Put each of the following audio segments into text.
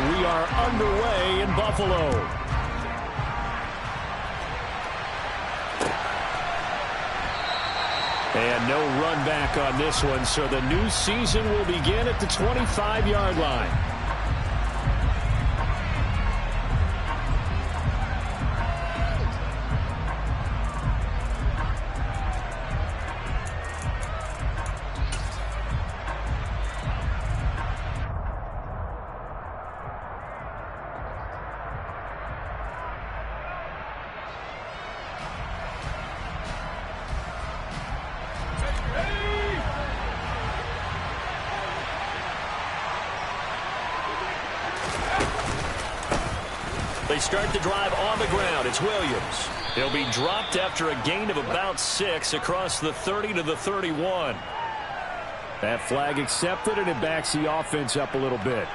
And we are underway in Buffalo. And no run back on this one, so the new season will begin at the 25-yard line. They start the drive on the ground. It's Williams. He'll be dropped after a gain of about 6 across the 30 to the 31. That flag accepted, and it backs the offense up a little bit.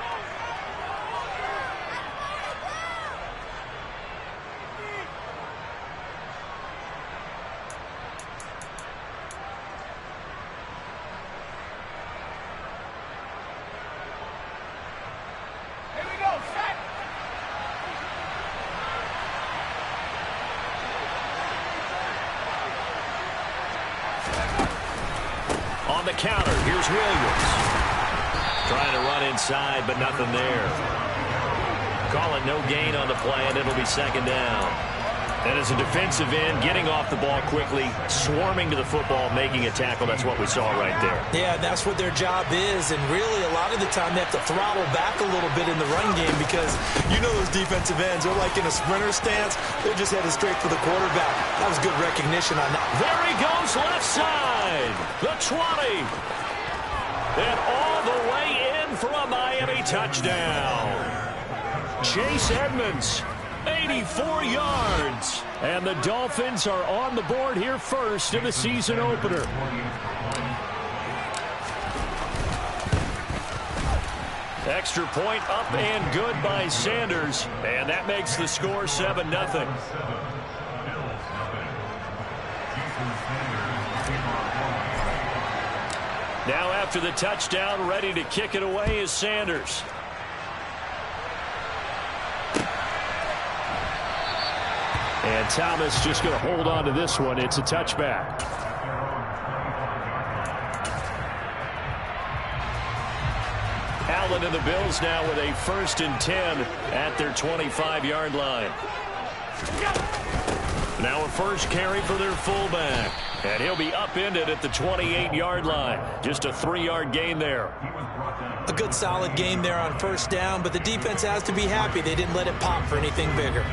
On the counter, here's Williams. Trying to run inside, but nothing there. Call it no gain on the play, and it'll be second down. And as a defensive end, getting off the ball quickly, swarming to the football, making a tackle, that's what we saw right there. Yeah, that's what their job is, and really a lot of the time they have to throttle back a little bit in the run game because you know those defensive ends, they're like in a sprinter stance. They're just headed straight for the quarterback. That was good recognition on that. There he goes, left side, the 20. And all the way in for a Miami touchdown. Chase Edmonds, 84 yards. And the Dolphins are on the board here first in the season opener. Extra point up and good by Sanders. And that makes the score 7-0. Now after the touchdown, ready to kick it away is Sanders. And Thomas just going to hold on to this one. It's a touchback. Allen and the Bills now with a 1st and 10 at their 25-yard line. Now a first carry for their fullback. And he'll be upended at the 28-yard line. Just a 3-yard gain there. A good solid game there on first down, but the defense has to be happy they didn't let it pop for anything bigger.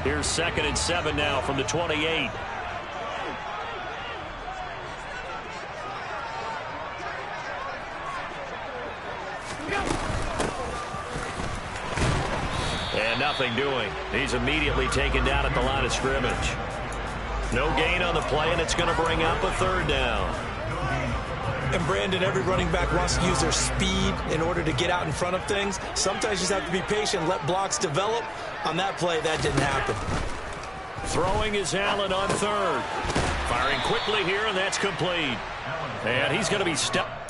Here's 2nd and 7 now from the 28. And nothing doing. He's immediately taken down at the line of scrimmage. No gain on the play, and it's going to bring up a 3rd down. And Brandon, every running back wants to use their speed in order to get out in front of things. Sometimes you just have to be patient, let blocks develop. On that play, that didn't happen. Throwing is Allen on 3rd. Firing quickly here, and that's complete. And he's going to be stopped.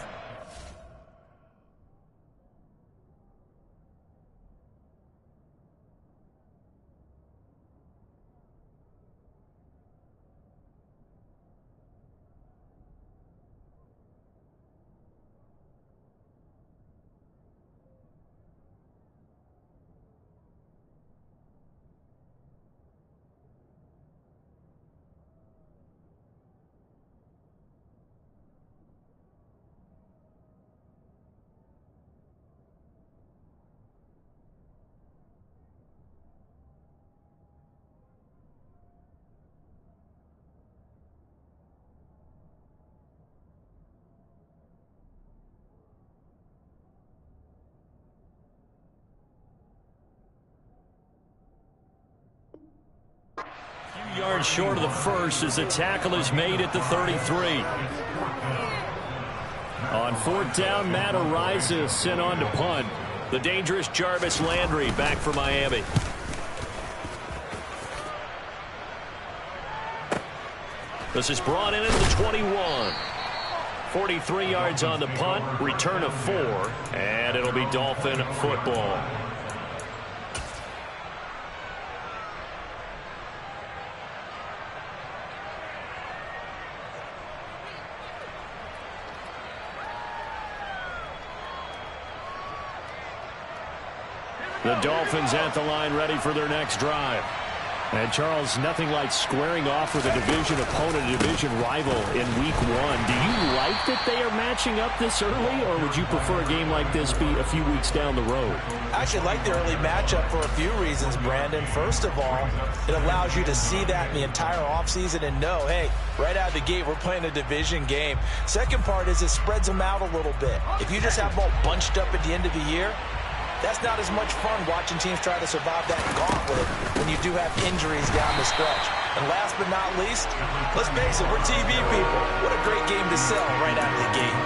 Yards short of the first as the tackle is made at the 33. On 4th down, Matt Araiza sent on to punt. The dangerous Jarvis Landry back for Miami. This is brought in at the 21. 43 yards on the punt, return of 4, and it'll be Dolphin football. The Dolphins at the line, ready for their next drive. And, Charles, nothing like squaring off with a division opponent, a division rival in Week 1. Do you like that they are matching up this early, or would you prefer a game like this be a few weeks down the road? I actually like the early matchup for a few reasons, Brandon. First of all, it allows you to see that in the entire offseason and know, hey, right out of the gate, we're playing a division game. Second part is it spreads them out a little bit. If you just have them all bunched up at the end of the year, that's not as much fun watching teams try to survive that gauntlet when you do have injuries down the stretch. And last but not least, let's face it, we're TV people. What a great game to sell right out of the gate.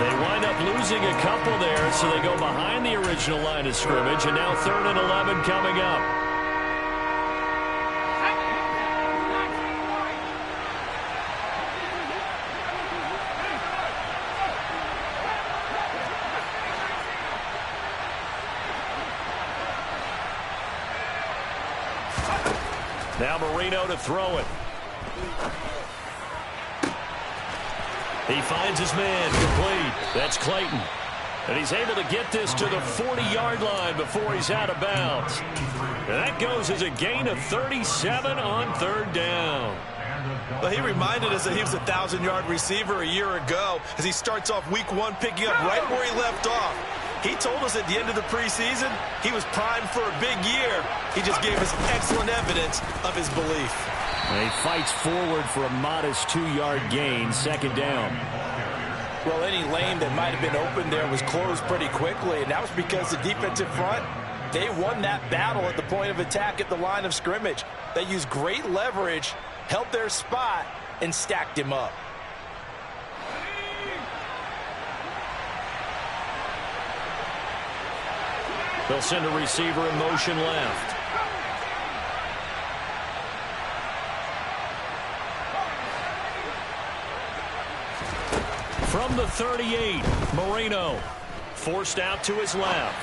They wind up losing a couple there, so they go behind the original line of scrimmage, and now 3rd and 11 coming up. Now Marino to throw it. He finds his man complete. That's Clayton. And he's able to get this to the 40-yard line before he's out of bounds. And that goes as a gain of 37 on 3rd down. Well, he reminded us that he was a 1,000-yard receiver a year ago as he starts off Week 1 picking up right where he left off. He told us at the end of the preseason he was primed for a big year. He just gave us excellent evidence of his belief. And he fights forward for a modest 2-yard gain, 2nd down. Well, any lane that might have been open there was closed pretty quickly, and that was because the defensive front, they won that battle at the point of attack at the line of scrimmage. They used great leverage, held their spot, and stacked him up. They'll send a receiver in motion left. From the 38, Marino forced out to his left.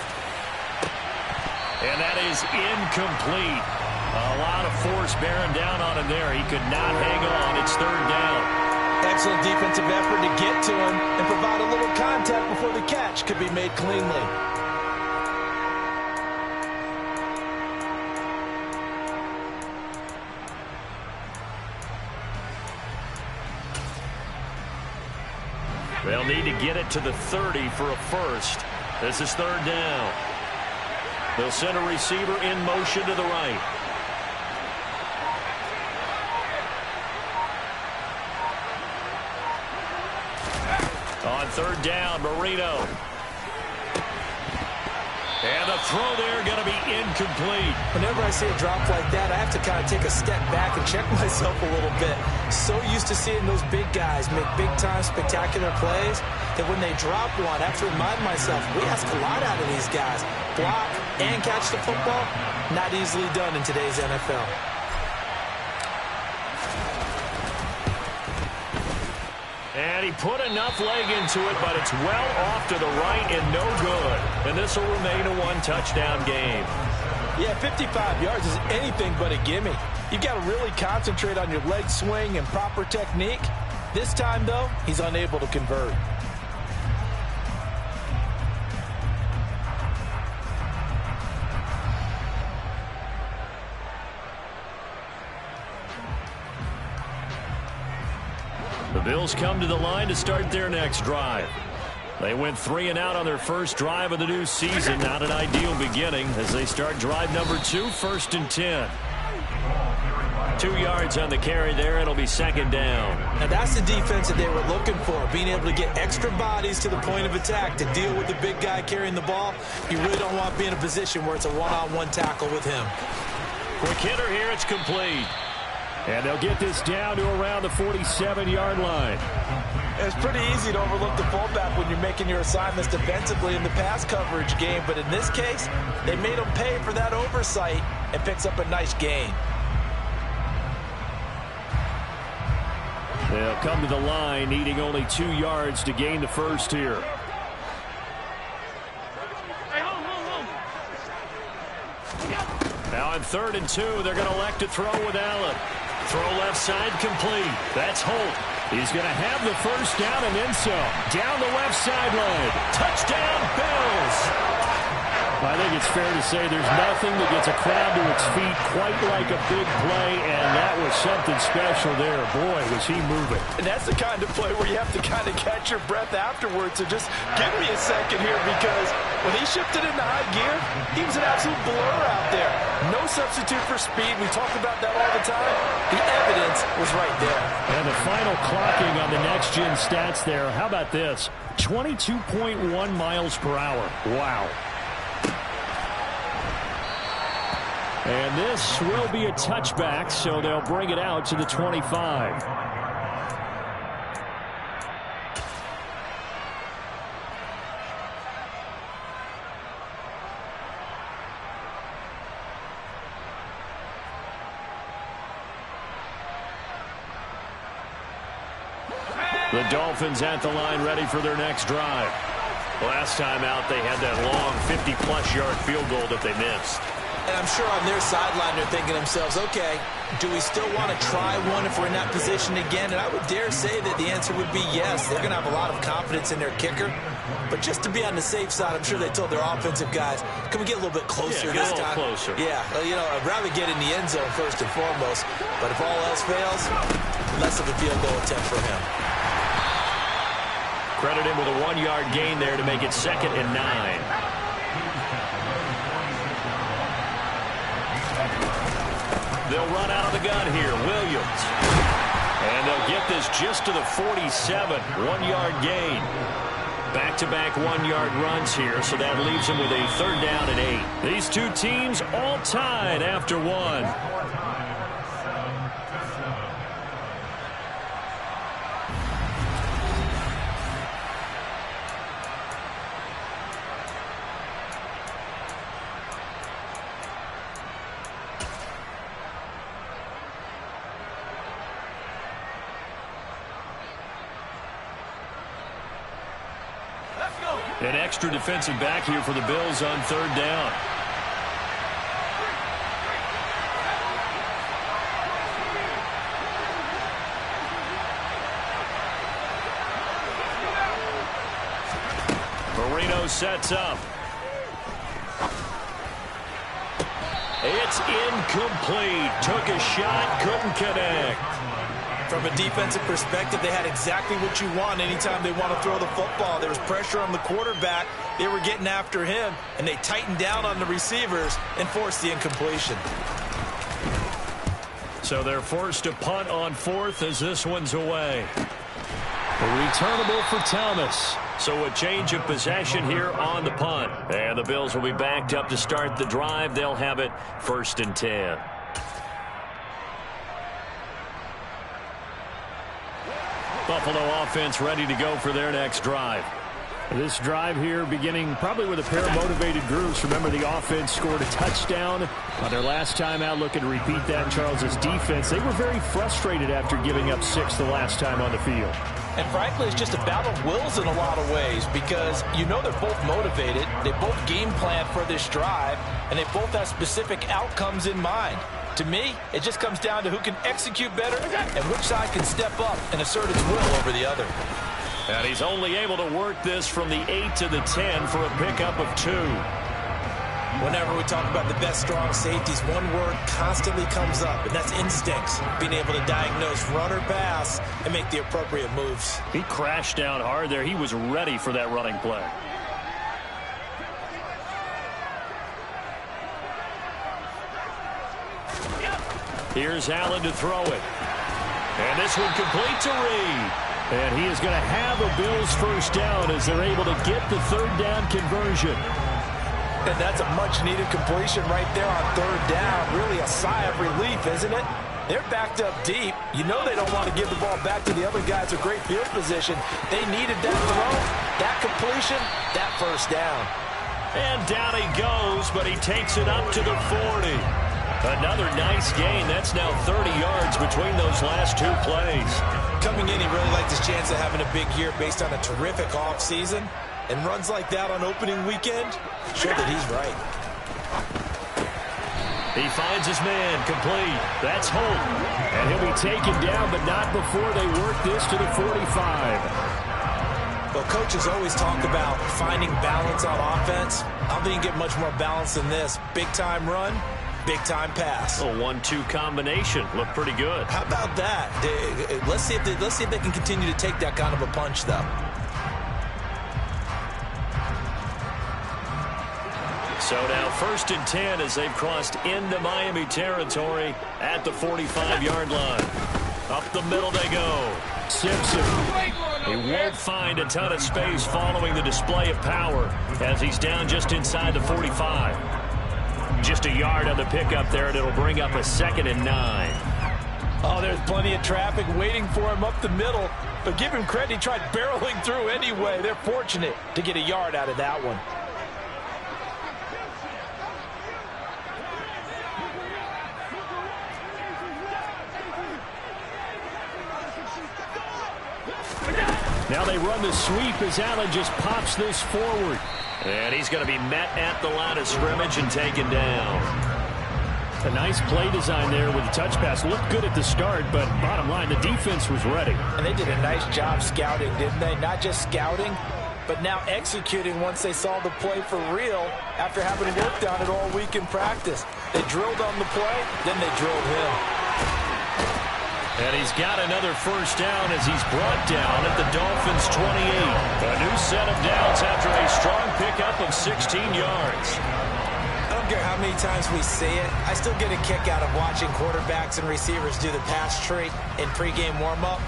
And that is incomplete. A lot of force bearing down on him there. He could not hang on. It's 3rd down. Excellent defensive effort to get to him and provide a little contact before the catch could be made cleanly. They'll need to get it to the 30 for a first. This is 3rd down. They'll send a receiver in motion to the right. On 3rd down, Marino. And the throw there going to be incomplete. Whenever I see a drop like that, I have to kind of take a step back and check myself a little bit. So used to seeing those big guys make big-time spectacular plays that when they drop one, I have to remind myself, we ask a lot out of these guys. Block and catch the football, not easily done in today's NFL. And he put enough leg into it, but it's well off to the right and no good. And this will remain a 1-touchdown game. Yeah, 55 yards is anything but a gimme. You've got to really concentrate on your leg swing and proper technique. This time, though, he's unable to convert. The Bills come to the line to start their next drive. They went 3 and out on their first drive of the new season. Not an ideal beginning as they start drive number 2, 1st and 10. 2 yards on the carry there. It'll be 2nd down. Now that's the defense that they were looking for, being able to get extra bodies to the point of attack to deal with the big guy carrying the ball. You really don't want to be in a position where it's a one-on-one tackle with him. Quick hitter here. It's complete. And they'll get this down to around the 47-yard line. It's pretty easy to overlook the fullback when you're making your assignments defensively in the pass coverage game. But in this case, they made him pay for that oversight and picks up a nice gain. They'll come to the line, needing only 2 yards to gain the first here. Now on 3rd and 2, they're going to elect to throw with Allen. Throw left side complete. That's Holt. He's going to have the first down and then some. Down the left sideline. Touchdown, Bills. I think it's fair to say there's nothing that gets a crowd to its feet quite like a big play, and that was something special there. Boy, was he moving. And that's the kind of play where you have to kind of catch your breath afterwards. So just give me a second here, because when he shifted into high gear, he was an absolute blur out there. No substitute for speed. We talk about that all the time. The evidence was right there. And the final clocking on the next-gen stats there. How about this? 22.1 miles per hour. Wow. And this will be a touchback, so they'll bring it out to the 25. The Dolphins at the line, ready for their next drive. Last time out, they had that long 50-plus yard field goal that they missed. And I'm sure on their sideline they're thinking to themselves, okay, do we still want to try one if we're in that position again? And I would dare say that the answer would be yes. They're going to have a lot of confidence in their kicker. But just to be on the safe side, I'm sure they told their offensive guys, can we get a little bit closer this time? Closer. Yeah, well, you know, I'd rather get in the end zone first and foremost. But if all else fails, less of a field goal attempt for him. Credit him with a 1-yard gain there to make it 2nd and 9. They'll run out of the gun here. Williams. And they'll get this just to the 47. 1-yard gain. Back-to-back 1-yard runs here, so that leaves them with a 3rd down and 8. These two teams all tied after 1. An extra defensive back here for the Bills on 3rd down. Marino sets up. It's incomplete. Took a shot, couldn't connect. From a defensive perspective, they had exactly what you want anytime they want to throw the football. There was pressure on the quarterback. They were getting after him, and they tightened down on the receivers and forced the incompletion. So they're forced to punt on 4th as this one's away. Returnable for Thomas. So a change of possession here on the punt. And the Bills will be backed up to start the drive. They'll have it 1st and 10. Buffalo offense ready to go for their next drive. This drive here beginning probably with a pair of motivated groups. Remember, the offense scored a touchdown on their last time out. Looking to repeat that. Charles's defense, they were very frustrated after giving up 6 the last time on the field. And frankly, it's just a battle of wills in a lot of ways, because you know they're both motivated. They both game plan for this drive, and they both have specific outcomes in mind. To me, it just comes down to who can execute better and which side can step up and assert its will over the other. And he's only able to work this from the 8 to the 10 for a pickup of 2. Whenever we talk about the best strong safeties, one word constantly comes up, and that's instincts. Being able to diagnose run or pass and make the appropriate moves. He crashed down hard there. He was ready for that running play. Here's Allen to throw it. And this one complete to Reed. And he is going to have a Bills first down as they're able to get the 3rd down conversion. And that's a much-needed completion right there on 3rd down. Really a sigh of relief, isn't it? They're backed up deep. You know they don't want to give the ball back to the other guys with great field position. They needed that throw, that completion, that first down. And down he goes, but he takes it up to the 40. Another nice gain. That's now 30 yards between those last 2 plays. coming in, he really liked his chance of having a big year based on a terrific offseason. And runs like that on opening weekend show that he's right. He finds his man complete. That's Holt. And he'll be taken down, but not before they work this to the 45. Well, coaches always talk about finding balance on offense. I don't think you get much more balance than this. Big-time run, big-time pass. A 1-2 combination. Looked pretty good. How about that? Let's see if they can continue to take that kind of a punch, though. So now 1st and 10 as they've crossed into Miami territory at the 45-yard line. Up the middle they go. Simpson. He won't find a ton of space following the display of power as he's down just inside the 45. Just a yard on the pickup there, and it'll bring up a 2nd and 9. Oh, there's plenty of traffic waiting for him up the middle. But give him credit, he tried barreling through anyway. They're fortunate to get a yard out of that one. Now they run the sweep as Allen just pops this forward. And he's going to be met at the line of scrimmage and taken down. A nice play design there with the touch pass. Looked good at the start, but bottom line, the defense was ready. And they did a nice job scouting, didn't they? Not just scouting, but now executing once they saw the play for real after having worked on it all week in practice. They drilled on the play, then they drilled him. And he's got another 1st down as he's brought down at the Dolphins' 28. A new set of downs after a strong pickup of 16 yards. I don't care how many times we see it. I still get a kick out of watching quarterbacks and receivers do the pass tree in pregame warm-up.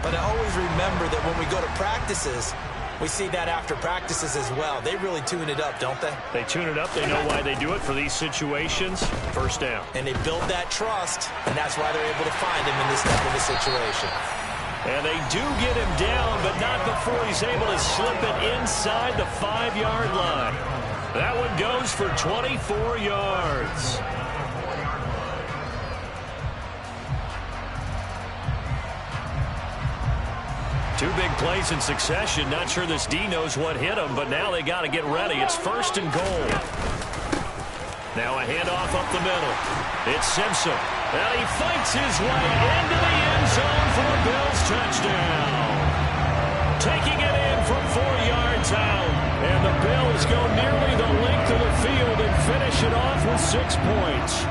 But I always remember that when we go to practices, we see that after practices as well. They really tune it up, don't they? They tune it up. They know why they do it for these situations. 1st down. And they build that trust, and that's why they're able to find him in this type of a situation. And they do get him down, but not before he's able to slip it inside the 5-yard line. That one goes for 24 yards. Two big plays in succession. Not sure this D knows what hit him, but now they got to get ready. It's 1st and goal. Now a handoff up the middle. It's Simpson. And he fights his way into the end zone for a Bills touchdown. Taking it in from 4 yards out. And the Bills go nearly the length of the field and finish it off with 6 points.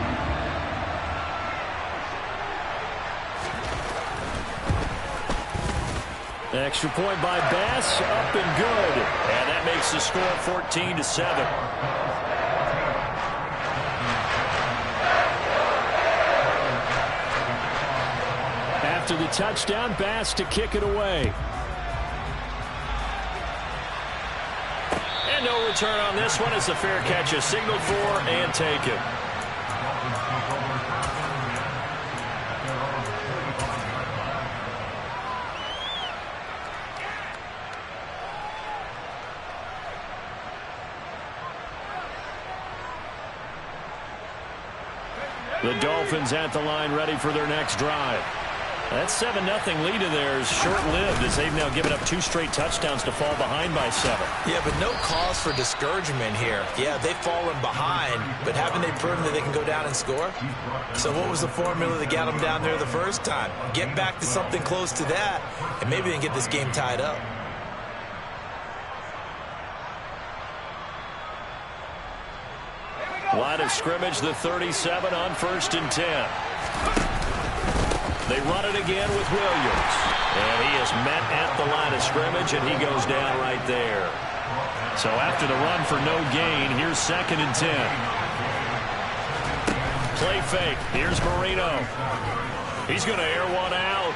Extra point by Bass, up and good. And that makes the score 14-7. After the touchdown, Bass to kick it away. And no return on this one as the fair catch is signaled for and taken. The Dolphins at the line ready for their next drive. That 7-0 lead of theirs short-lived as they've now given up 2 straight touchdowns to fall behind by 7. Yeah, but no cause for discouragement here. Yeah, they've fallen behind, but haven't they proven that they can go down and score? So what was the formula that got them down there the first time? Get back to something close to that, and maybe they can get this game tied up. Line of scrimmage, the 37 on 1st and 10. They run it again with Williams. And he is met at the line of scrimmage, and he goes down right there. So after the run for no gain, here's 2nd and 10. Play fake. Here's Marino. He's going to air one out.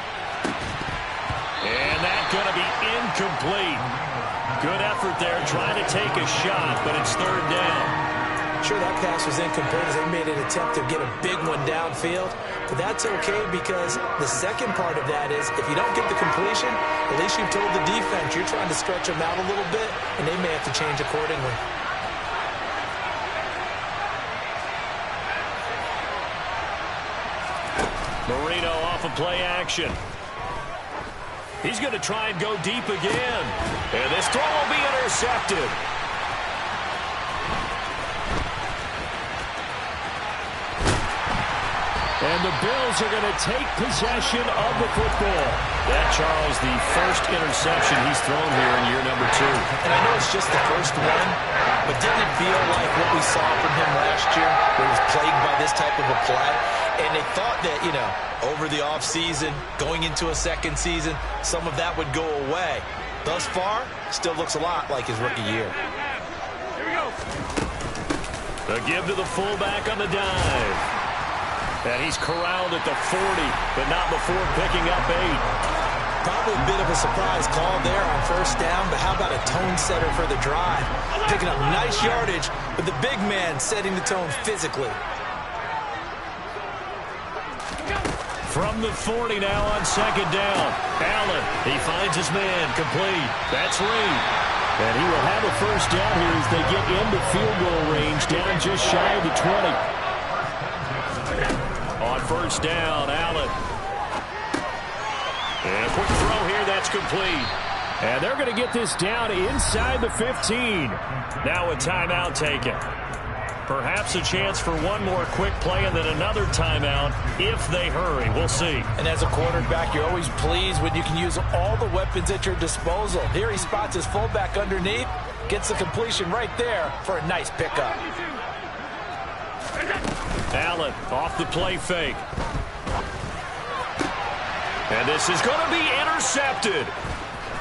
And that's going to be incomplete. Good effort there trying to take a shot, but it's 3rd down. Sure, that pass was incomplete as they made an attempt to get a big one downfield. But that's okay because the second part of that is if you don't get the completion, at least you've told the defense you're trying to stretch them out a little bit, and they may have to change accordingly. Marino off of play action. He's going to try and go deep again. And this throw will be intercepted. And the Bills are going to take possession of the football. That, Charles, the first interception he's thrown here in year number 2. And I know it's just the first one, but didn't it feel like what we saw from him last year, where he was plagued by this type of a play? And they thought that, you know, over the offseason, going into a second season, some of that would go away. Thus far, still looks a lot like his rookie year. Here we go. The give to the fullback on the dive. And he's corralled at the 40, but not before picking up 8. Probably a bit of a surprise call there on first down, but how about a tone setter for the drive? Picking up nice yardage, but the big man setting the tone physically. From the 40 now on second down. Allen, he finds his man, complete. That's Reed. And he will have a first down here as they get into field goal range, down just shy of the 20. On first down, Allen. And a quick throw here, that's complete. And they're going to get this down inside the 15. Now a timeout taken. Perhaps a chance for one more quick play and then another timeout if they hurry. We'll see. And as a quarterback, you're always pleased when you can use all the weapons at your disposal. Here he spots his fullback underneath, gets the completion right there for a nice pickup. Allen off the play fake. And this is going to be intercepted.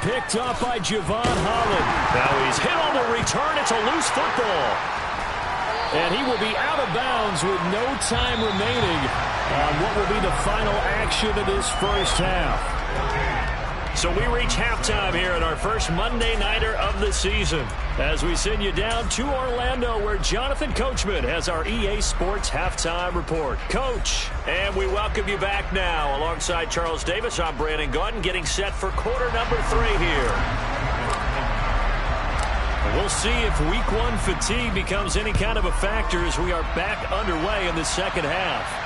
Picked up by Javon Holland. Now he's hit on the return. It's a loose football. And he will be out of bounds with no time remaining on what will be the final action of this first half. So we reach halftime here in our first Monday Nighter of the season as we send you down to Orlando where Jonathan Coachman has our EA Sports Halftime Report. Coach, and we welcome you back now. Alongside Charles Davis, I'm Brandon Gaudin getting set for quarter number 3 here. We'll see if week 1 fatigue becomes any kind of a factor as we are back underway in the second half.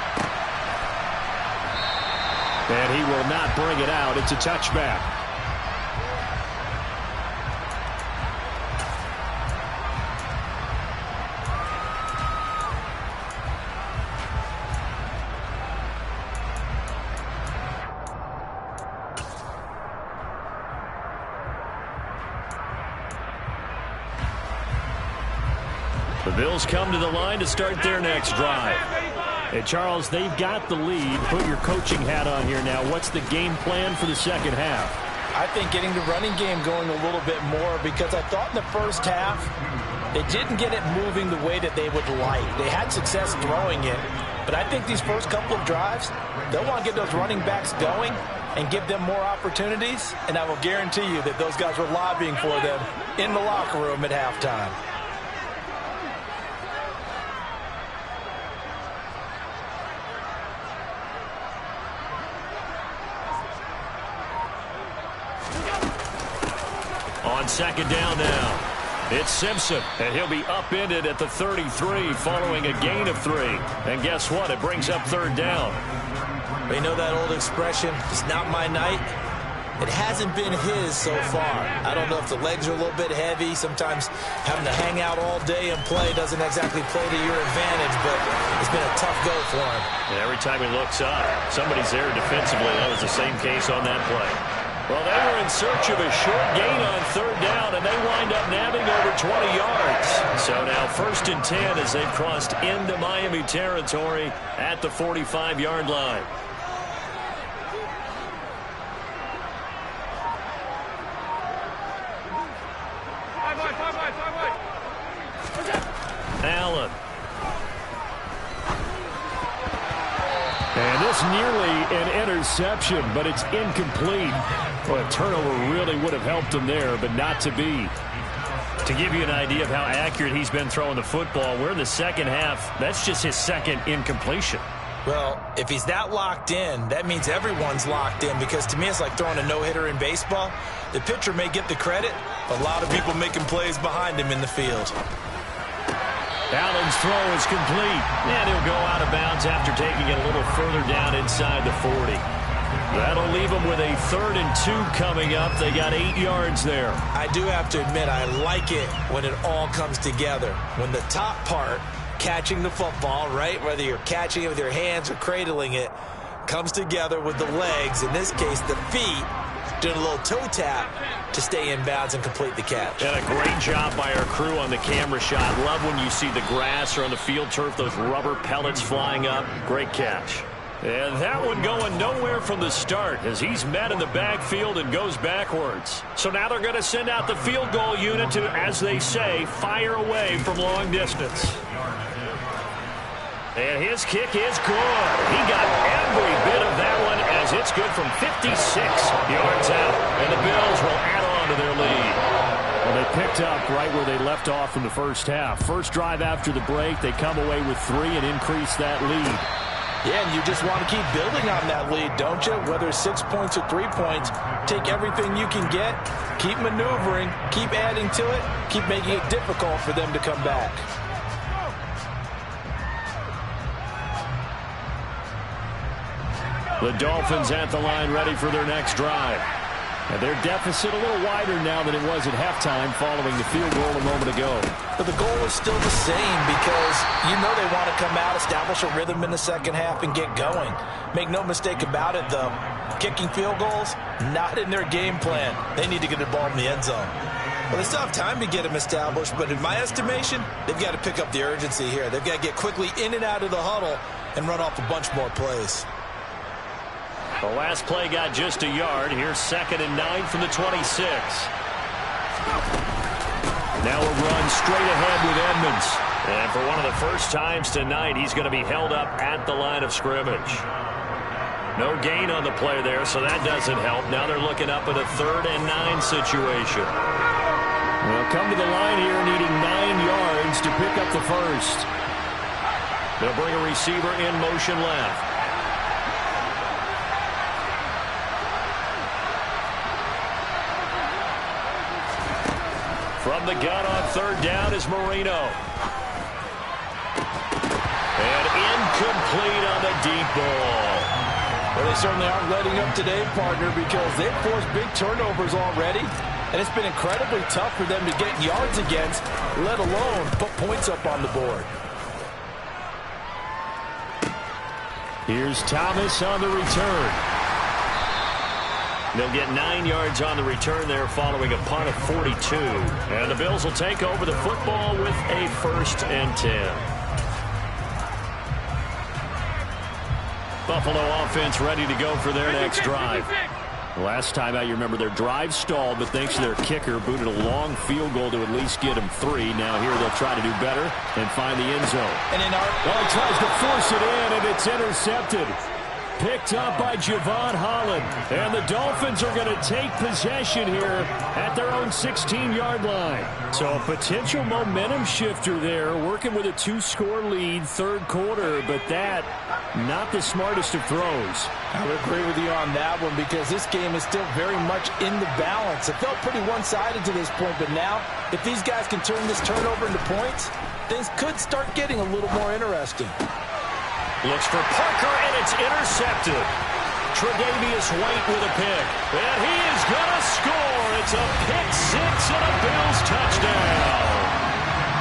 And he will not bring it out. It's a touchback. The Bills come to the line to start their next drive. Hey, Charles, they've got the lead. Put your coaching hat on here now. What's the game plan for the second half? I think getting the running game going a little bit more because I thought in the first half they didn't get it moving the way that they would like. They had success throwing it, but I think these first couple of drives, they'll want to get those running backs going and give them more opportunities, and I will guarantee you that those guys were lobbying for them in the locker room at halftime. On second down now, it's Simpson, and he'll be upended at the 33 following a gain of 3. And guess what? It brings up third down. But you know that old expression, it's not my night? It hasn't been his so far. I don't know if the legs are a little bit heavy. Sometimes having to hang out all day and play doesn't exactly play to your advantage, but it's been a tough go for him. And every time he looks up, somebody's there defensively. That was the same case on that play. Well, they were in search of a short gain on third down, and they wind up nabbing over 20 yards. So now 1st and 10 as they've crossed into Miami territory at the 45-yard line. Allen. And this nearly an interception, but it's incomplete. Well, a turnover really would have helped him there, but not to be. To give you an idea of how accurate he's been throwing the football, we're in the second half. That's just his second incompletion. Well, if he's that locked in, that means everyone's locked in, because to me it's like throwing a no-hitter in baseball. The pitcher may get the credit, but a lot of people making plays behind him in the field. Allen's throw is complete, and he'll go out of bounds after taking it a little further down inside the 40. That'll leave them with a 3rd and 2 coming up. They got 8 yards there. I do have to admit, I like it when it all comes together. When the top part, catching the football, right, whether you're catching it with your hands or cradling it, comes together with the legs, in this case the feet, doing a little toe tap to stay in bounds and complete the catch. And a great job by our crew on the camera shot. Love when you see the grass or on the field turf, those rubber pellets flying up. Great catch. And that one going nowhere from the start as he's met in the backfield and goes backwards. So now they're going to send out the field goal unit to, as they say, fire away from long distance. And his kick is good. He got every bit of that one as it's good from 56 yards out. And the Bills will add on to their lead. Well, they picked up right where they left off in the first half. First drive after the break, they come away with 3 and increase that lead. Yeah, and you just want to keep building on that lead, don't you? Whether it's 6 points or 3 points, take everything you can get, keep maneuvering, keep adding to it, keep making it difficult for them to come back. The Dolphins at the line ready for their next drive. And their deficit a little wider now than it was at halftime following the field goal a moment ago. But the goal is still the same because you know they want to come out, establish a rhythm in the second half, and get going. Make no mistake about it, though. Kicking field goals, not in their game plan. They need to get the ball in the end zone. Well, they still have time to get them established, but in my estimation, they've got to pick up the urgency here. They've got to get quickly in and out of the huddle and run off a bunch more plays. The last play got just a yard. Here's 2nd and 9 from the 26. Now a run straight ahead with Edmonds. And for one of the first times tonight, he's going to be held up at the line of scrimmage. No gain on the play there, so that doesn't help. Now they're looking up at a 3rd and 9 situation. They'll come to the line here needing 9 yards to pick up the first. They'll bring a receiver in motion left. From the gun on 3rd down is Marino. And incomplete on the deep ball. Well, they certainly aren't letting up today, partner, because they've forced big turnovers already. And it's been incredibly tough for them to get yards against, let alone put points up on the board. Here's Thomas on the return. They'll get 9 yards on the return there following a punt of 42. And the Bills will take over the football with a 1st and 10. Buffalo offense ready to go for their next drive. Last time out, you remember their drive stalled, but thanks to their kicker, booted a long field goal to at least get them 3. Now here they'll try to do better and find the end zone. And in our he tries to force it in, and it's intercepted. Picked up by Javon Holland. And the Dolphins are going to take possession here at their own 16-yard line. So a potential momentum shifter there, working with a 2-score lead, 3rd quarter, but that, not the smartest of throws. I would agree with you on that one because this game is still very much in the balance. It felt pretty one-sided to this point, but now, if these guys can turn this turnover into points, things could start getting a little more interesting. Looks for Parker, and it's intercepted. Tre'Davious White with a pick. And he is going to score. It's a pick 6 and a Bills touchdown.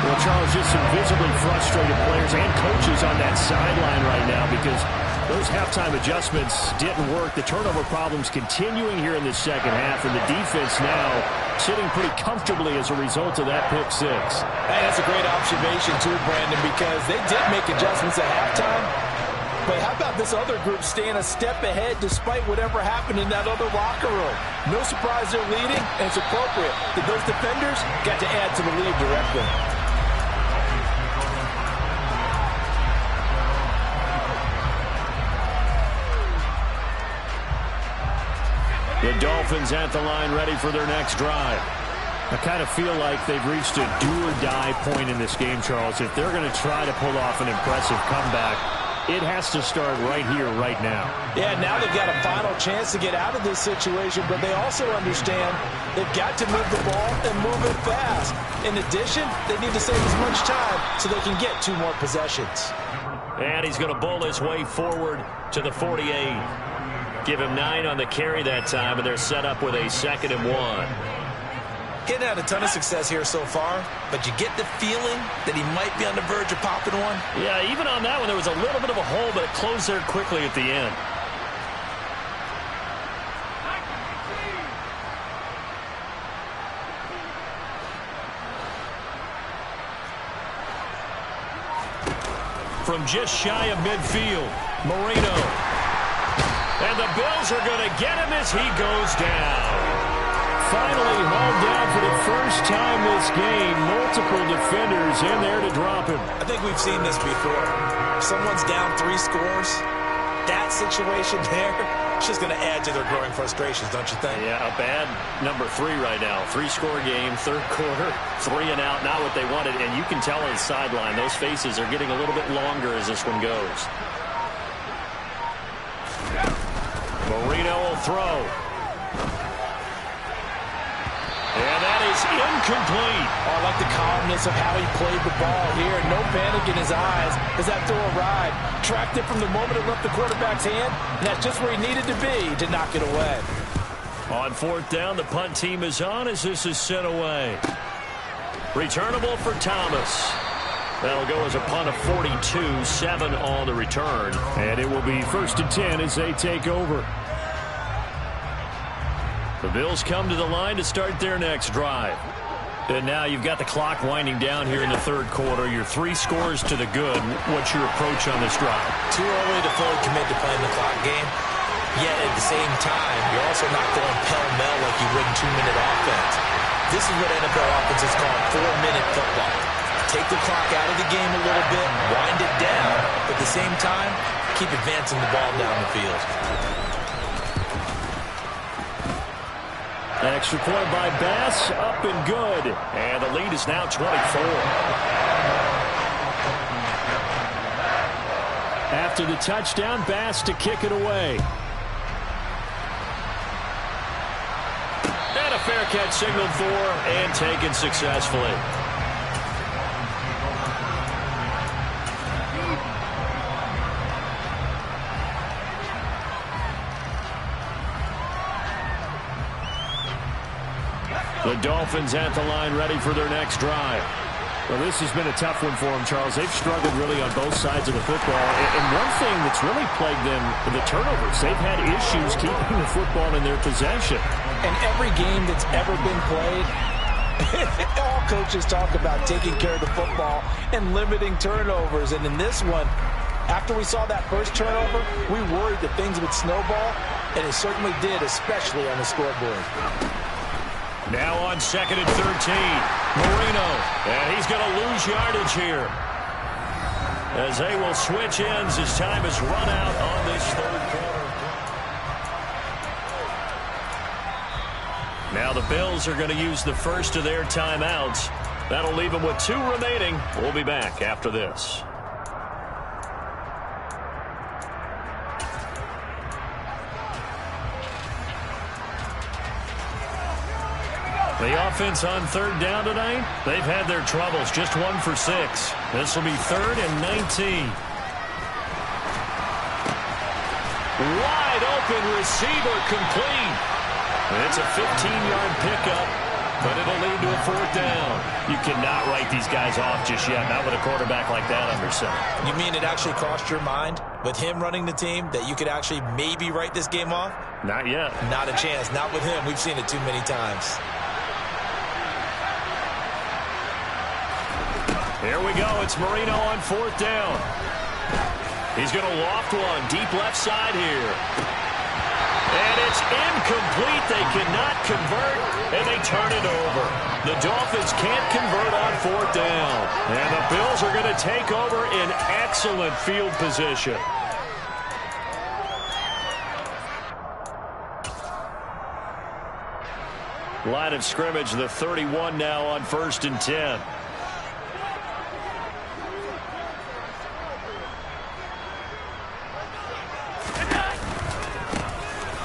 Well, Charles, just some visibly frustrated players and coaches on that sideline right now because those halftime adjustments didn't work. The turnover problems continuing here in the second half, and the defense now sitting pretty comfortably as a result of that pick 6. Hey, that's a great observation, too, Brandon, because they did make adjustments at halftime. But how about this other group staying a step ahead despite whatever happened in that other locker room? No surprise they're leading, and it's appropriate that those defenders got to add to the lead directly. The Dolphins at the line ready for their next drive. I kind of feel like they've reached a do-or-die point in this game, Charles. If they're going to try to pull off an impressive comeback, it has to start right here, right now. Yeah, now they've got a final chance to get out of this situation, but they also understand they've got to move the ball and move it fast. In addition, they need to save as much time so they can get 2 more possessions. And he's going to bowl his way forward to the 48. Give him 9 on the carry that time, and they're set up with a 2nd and 1. He's had a ton of success here so far, but you get the feeling that he might be on the verge of popping one. Yeah, even on that one, there was a little bit of a hole, but it closed there quickly at the end. From just shy of midfield, Marino. And the Bills are going to get him as he goes down. Finally hauled down for the first time this game. Multiple defenders in there to drop him. I think we've seen this before. If someone's down 3 scores, that situation there, it's just going to add to their growing frustrations, don't you think? Yeah, a bad number 3 right now. 3-score game, 3rd quarter, 3 and out, not what they wanted. And you can tell on the sideline, those faces are getting a little bit longer as this one goes. Marino will throw. And that is incomplete. Oh, I like the calmness of how he played the ball here. No panic in his eyes as that throw arrived. Tracked it from the moment it left the quarterback's hand, and that's just where he needed to be to knock it away. On 4th down, the punt team is on as this is sent away. Returnable for Thomas. That'll go as a punt of 42, 7 on the return. And it will be 1st and 10 as they take over. The Bills come to the line to start their next drive. And now you've got the clock winding down here in the 3rd quarter. You're 3 scores to the good. What's your approach on this drive? Too early to fully commit to playing the clock game. Yet at the same time, you're also not going pell-mell like you would in 2-minute offense. This is what NFL offenses call 4-minute football. Take the clock out of the game a little bit, wind it down, but at the same time, keep advancing the ball down the field. Extra point by Bass, up and good. And the lead is now 24. After the touchdown, Bass to kick it away. And a fair catch signaled for and taken successfully. The Dolphins at the line, ready for their next drive. Well, this has been a tough one for them, Charles. They've struggled really on both sides of the football. And one thing that's really plagued them, the turnovers. They've had issues keeping the football in their possession. And every game that's ever been played, all coaches talk about taking care of the football and limiting turnovers. And in this one, after we saw that first turnover, we worried that things would snowball, and it certainly did, especially on the scoreboard. Now on 2nd and 13, Marino, and he's going to lose yardage here as they will switch ends as time is run out on this 3rd quarter. Now the Bills are going to use the first of their timeouts. That'll leave them with 2 remaining. We'll be back after this. The offense on 3rd down tonight, they've had their troubles. Just 1 for 6. This will be 3rd and 19. Wide open receiver complete. It's a 15-yard pickup, but it'll lead to a 4th down. You cannot write these guys off just yet, not with a quarterback like that under center. You mean it actually crossed your mind with him running the team that you could actually maybe write this game off? Not yet. Not a chance. Not with him. We've seen it too many times. Here we go. It's Marino on 4th down. He's going to loft one deep left side here. And it's incomplete. They cannot convert, and they turn it over. The Dolphins can't convert on 4th down. And the Bills are going to take over in excellent field position. Line of scrimmage, the 31 now on 1st and 10.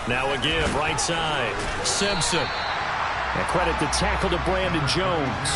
Now a give, right side. Simpson. And credit the tackle to Brandon Jones.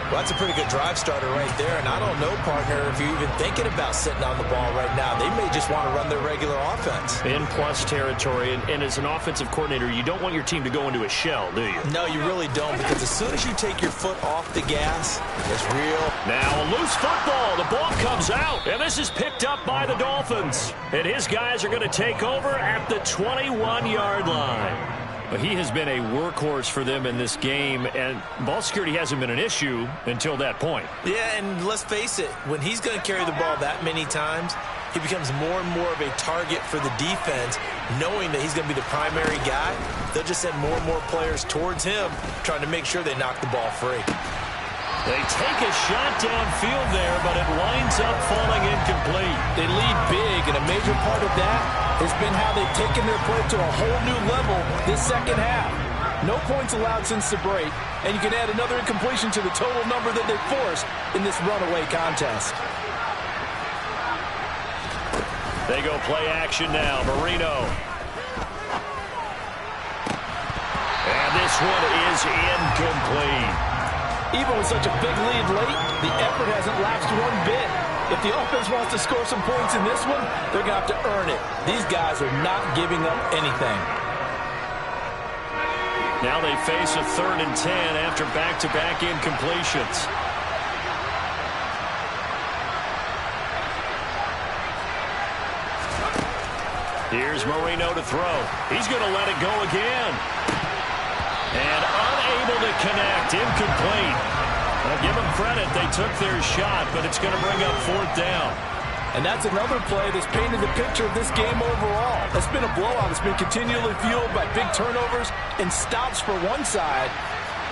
Well, that's a pretty good drive starter right there, and I don't know, partner, if you're even thinking about sitting on the ball right now. They may just want to run their regular offense. In plus territory, and as an offensive coordinator, you don't want your team to go into a shell, do you? No, you really don't, because as soon as you take your foot off the gas, it's real. Now a loose football. The ball comes out, and this is picked up by the Dolphins. And his guys are going to take over at the 21-yard line. But he has been a workhorse for them in this game, and ball security hasn't been an issue until that point. Yeah, and let's face it, when he's going to carry the ball that many times, he becomes more and more of a target for the defense, knowing that he's going to be the primary guy. They'll just send more and more players towards him, trying to make sure they knock the ball free. They take a shot downfield there, but it winds up falling incomplete. They lead big, and a major part of that has been how they've taken their play to a whole new level this second half. No points allowed since the break, and you can add another incompletion to the total number that they forced in this runaway contest. They go play action now. Marino. And this one is incomplete. Even with such a big lead late, the effort hasn't lapsed one bit. If the offense wants to score some points in this one, they're going to have to earn it. These guys are not giving up anything. Now they face a 3rd and 10 after back-to-back incompletions. Here's Marino to throw. He's going to let it go again. And unable to connect. Incomplete. Well, give them credit. They took their shot, but it's going to bring up 4th down. And that's another play that's painted the picture of this game overall. It's been a blowout. It's been continually fueled by big turnovers and stops for one side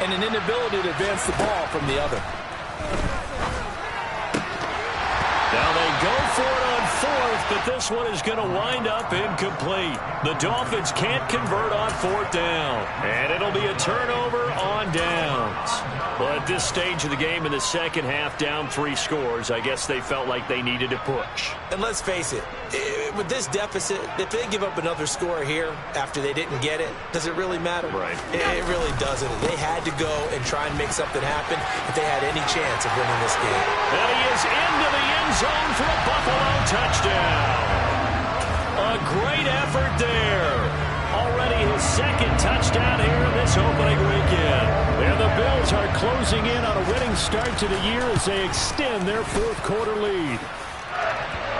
and an inability to advance the ball from the other. Now they go for it on 4th, but this one is going to wind up incomplete. The Dolphins can't convert on 4th down, and it'll be a turnover on downs. Well, at this stage of the game in the second half, down 3 scores, I guess they felt like they needed to push. And let's face it, with this deficit, if they give up another score here after they didn't get it, does it really matter? Right. It really doesn't. They had to go and try and make something happen if they had any chance of winning this game. And he is into the end zone for a Buffalo touchdown. A great effort there. Already his 2nd touchdown here in this opening weekend. And the Bills are closing in on a winning start to the year as they extend their 4th quarter lead.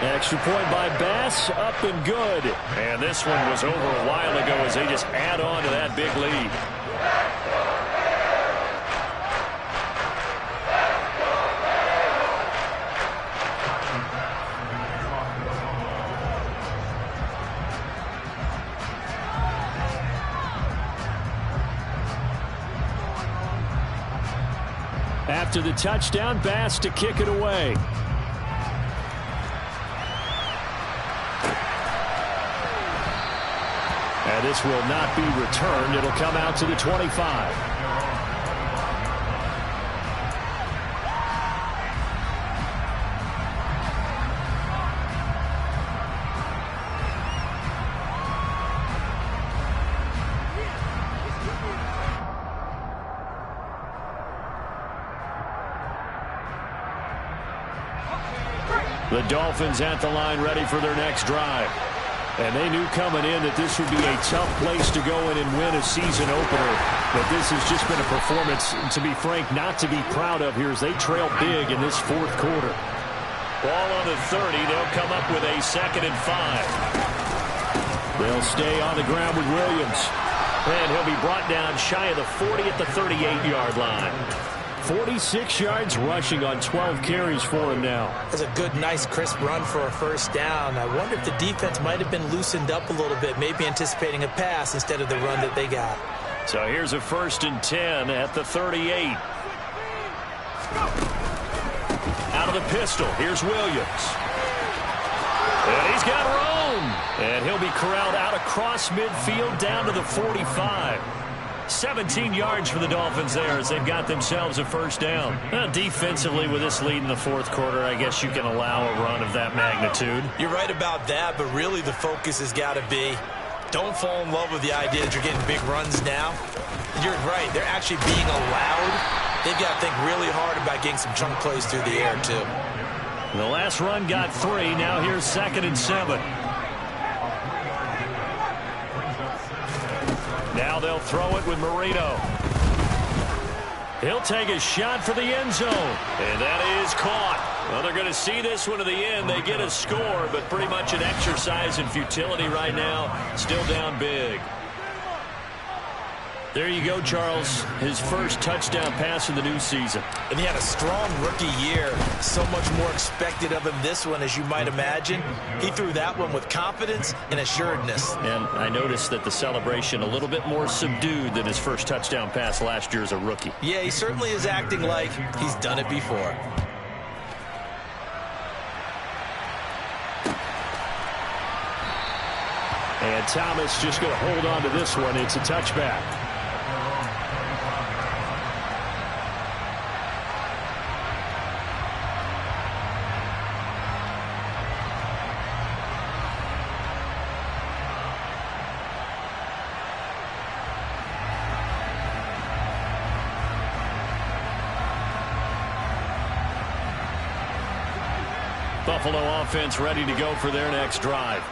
Extra point by Bass, up and good. And this one was over a while ago as they just add on to that big lead. After the touchdown, Bass to kick it away. And this will not be returned. It'll come out to the 25. The Dolphins at the line ready for their next drive. And they knew coming in that this would be a tough place to go in and win a season opener. But this has just been a performance, to be frank, not to be proud of here as they trail big in this 4th quarter. Ball on the 30. They'll come up with a 2nd and 5. They'll stay on the ground with Williams. And he'll be brought down shy of the 40 at the 38-yard line. 46 yards rushing on 12 carries for him now. That's a good, nice, crisp run for a 1st down. I wonder if the defense might have been loosened up a little bit, maybe anticipating a pass instead of the run that they got. So here's a 1st and 10 at the 38. Out of the pistol, here's Williams. And he's got room. And he'll be corralled out across midfield down to the 45. 17 yards for the Dolphins there as they've got themselves a 1st down. Defensively, with this lead in the 4th quarter, I guess you can allow a run of that magnitude. You're right about that, but really the focus has got to be don't fall in love with the idea that you're getting big runs now. You're right. They're actually being allowed. They've got to think really hard about getting some chunk plays through the air, too. The last run got 3. Now here's 2nd and 7. Now they'll throw it with Marino. He'll take a shot for the end zone. And that is caught. Well, they're going to see this one to the end. They get a score, but pretty much an exercise in futility right now. Still down big. There you go, Charles. His first touchdown pass in the new season. And he had a strong rookie year. So much more expected of him this one, as you might imagine. He threw that one with confidence and assuredness. And I noticed that the celebration a little bit more subdued than his first touchdown pass last year as a rookie. Yeah, he certainly is acting like he's done it before. And Thomas just going to hold on to this one. It's a touchback. Buffalo offense ready to go for their next drive.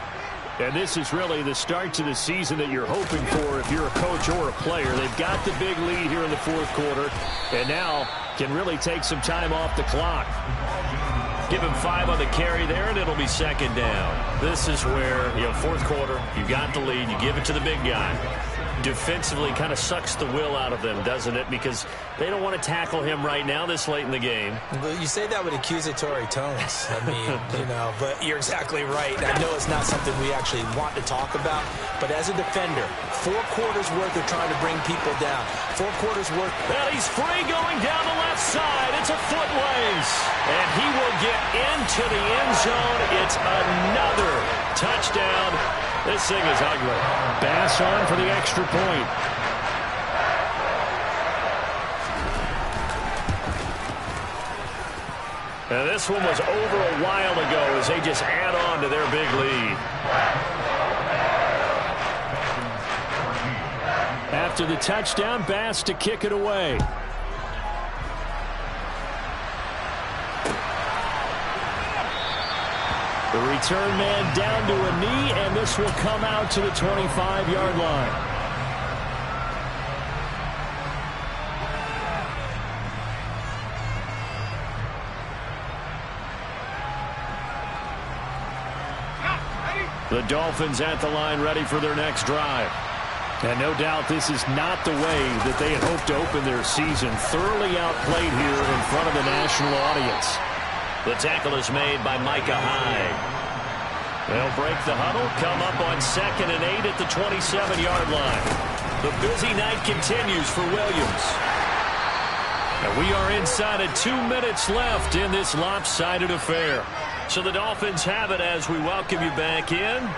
And this is really the start to the season that you're hoping for if you're a coach or a player. They've got the big lead here in the fourth quarter, and now can really take some time off the clock. Give him 5 on the carry there, and it'll be 2nd down. This is where, fourth quarter, you got the lead, you give it to the big guy. Defensively kind of sucks the will out of them, doesn't it? Because they don't want to tackle him right now this late in the game. Well, you say that with accusatory tones. I mean, but you're exactly right. I know it's not something we actually want to talk about, but as a defender, 4 quarters worth of trying to bring people down. 4 quarters worth. Well, he's free going down the left side. It's a foot race. And he will get into the end zone. It's another touchdown. This thing is ugly. Bass on for the extra point. And this one was over a while ago as they just add on to their big lead. After the touchdown, Bass to kick it away. The return man down to a knee, and this will come out to the 25-yard line. The Dolphins at the line ready for their next drive. And no doubt this is not the way that they had hoped to open their season. Thoroughly outplayed here in front of the national audience. The tackle is made by Micah Hyde. They'll break the huddle, come up on 2nd and 8 at the 27-yard line. The busy night continues for Williams. And we are inside of 2 minutes left in this lopsided affair. So the Dolphins have it as we welcome you back in.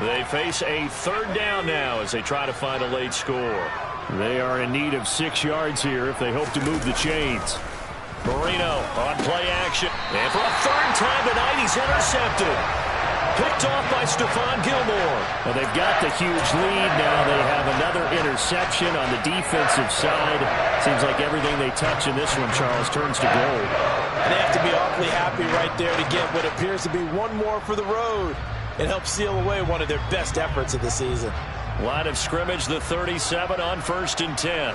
They face a 3rd down now as they try to find a late score. They are in need of 6 yards here if they hope to move the chains. Marino on play action. And for a 3rd time tonight, he's intercepted. Picked off by Stephon Gilmore. Well, they've got the huge lead. Now they have another interception on the defensive side. Seems like everything they touch in this one, Charles, turns to gold. They have to be awfully happy right there to get what appears to be one more for the road. It helps seal away one of their best efforts of the season. Line of scrimmage, the 37 on 1st and 10.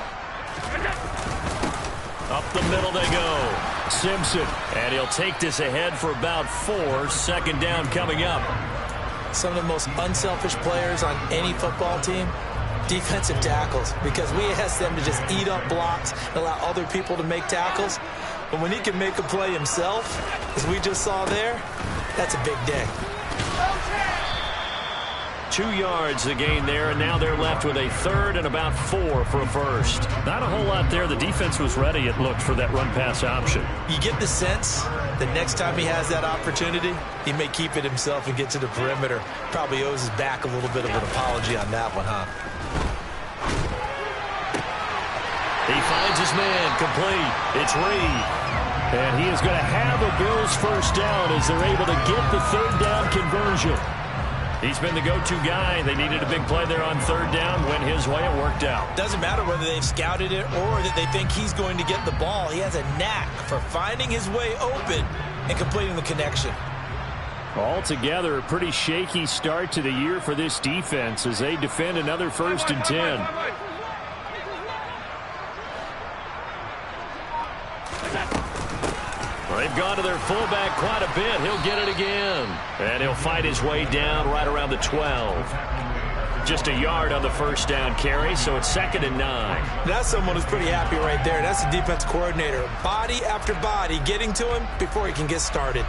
Up the middle they go. Simpson. And he'll take this ahead for about 4. 2nd down coming up. Some of the most unselfish players on any football team, defensive tackles, because we ask them to just eat up blocks and allow other people to make tackles. But when he can make a play himself, as we just saw there, that's a big day. 2 yards the gain there, and now they're left with a 3rd and about 4 for a 1st. Not a whole lot there. The defense was ready, it looked, for that run-pass option. You get the sense that next time he has that opportunity, he may keep it himself and get to the perimeter. Probably owes his back a little bit of an apology on that one, huh? He finds his man, complete. It's Reed. And he is going to have a Bills 1st down as they're able to get the 3rd down conversion. He's been the go-to guy. They needed a big play there on third down. Went his way. It worked out. Doesn't matter whether they've scouted it or that they think he's going to get the ball. He has a knack for finding his way open and completing the connection. Altogether, a pretty shaky start to the year for this defense as they defend another 1st and 10. They've gone to their fullback quite a bit. He'll get it again. And he'll fight his way down right around the 12. Just a yard on the first down carry, so it's 2nd and 9. That's someone who's pretty happy right there. That's the defense coordinator. Body after body getting to him before he can get started.